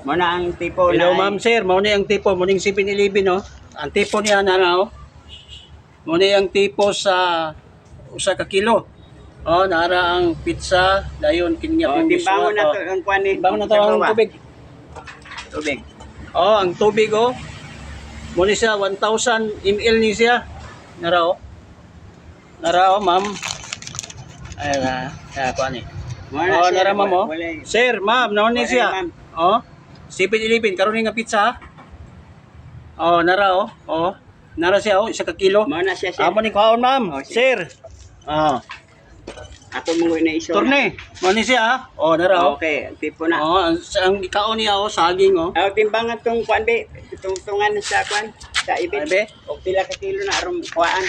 Muna ang tipo Hello na ma'am sir, mao ni ang tipo mo ning 7-Eleven no. Ang tipo niya na oh. Mao ni ang tipo sa usa ka kilo. Oh, nara ang pizza, dayon kinya oh, kong timbangon na to ang kuan ni. Timbangon na to ang tubig. Tubig. Oh, ang tubig oh. Mao ni siya 1000 ml ni siya. Nara oh. Nara oh, ma'am. Ay kuan ni. Oh, nara ma'am oh. Sir, ma'am, naon ni siya? Oh. 7-Eleven karon ni nga pizza. Oh, nara oh. Oh. Nara siya oh, isa ka kilo. Mao na siya. Amo ni kaon ma'am. Oh, sir. Oh. Ako mo na iso. Turne. Mao ni siya ah. Oh, nara oh. Okay, ang tipo na. Oh, ang kaon niya oh, saging oh. Oh, timbangan tong kuan be, tungtungan sa kuan sa ibit. Be? O pila ka kilo na aron kuan.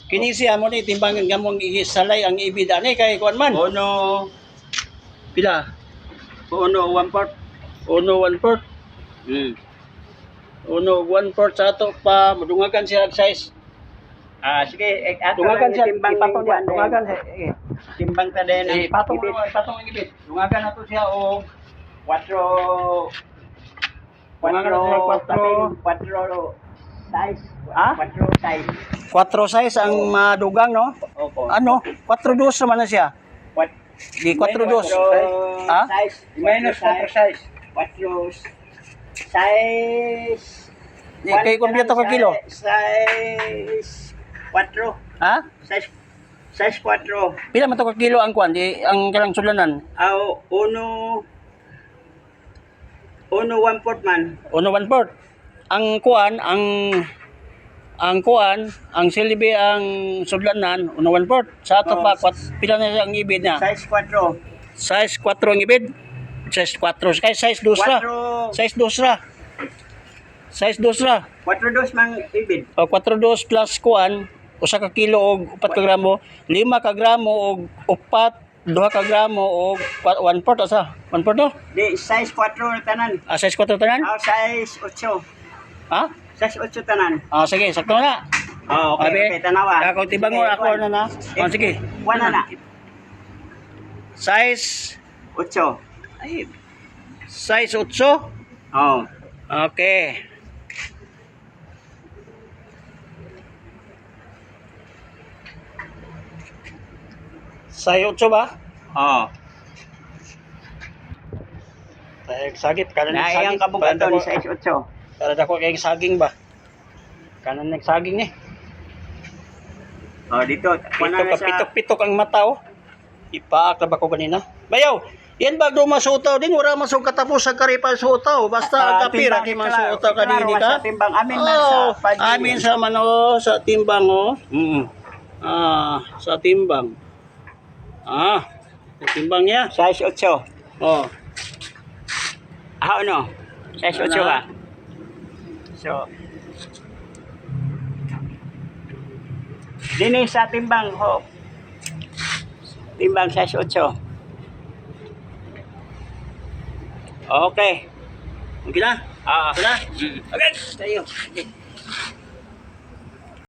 Kini siya mo ni timbangan gamong isalay ang ibida ni kay kuan man. Uno, Pila? uno 1/4. Uno 1/4. Uno 1/4 sa ato pa madungagan siya og size. Sige, ato Dungagan siya, timbang ipatong kuan. dungagan siya. Timbang ta din ang Ipatong ibit. ipatong ang ibit. Dungagan nato siya og 4 size. Ha? 4 size. 4 size ang madugang no. Opo. Ano? 4 dos naman na siya. Di 4 dos. Ha? Size. Minus 4 size. 4 size. Di kay kompleto ka kilo. Size 4. Ha? Size 4. Pila man to ka kilo ang kuan di ang kalang sulanan? Aw, uno 1/4 man. Uno 1/4. Ang kuan ang silbi ang sudlanan uno 1/4. Sa ato pa pila na ang ibid niya? Size 4. Size 4 ang ibid. Size 4 kay size 2 ra. 4 Size 2 ra. Size 2 ra. 4 dos mang ibid. O 4 dos plus kuan usa ka kilo og 4 ka gramo, 5 ka gramo og upat, 2 ka gramo og 1/4 asa. 1/4 to? Di size 4 tanan. Size 4 tanan? Aw, size 8. Ha? Size 8 tanan. Sige, sakto na. Oh, okay, tanawa. Ako tibang mo ako na. Sige. Kuan na. Size 8. ay size 8. Oh. Okay. Size 8 ba? Oh. Sagip kanan ng Naayang saging. kabugaton size 8. Para dako kay saging ba? Kanan ng saging ni. Oh, dito. Pitok ang mata oh. Ipaak na ba ko kanina? Bayaw, yan ba do masutaw din? Wala masuk katapos sa karipa sutaw. Basta ang kapira di masutaw kanini ka. Sa timbang amin man sa pag. Amin sa mano sa timbang oh. Sa timbang. Sa timbang niya. Size 8. Oh. Ano? Size 8 ba? So, dini sa timbang ho. Timbang size 8. Okay. Okay na? Ah. Okay na? Okay. Tayo. Okay.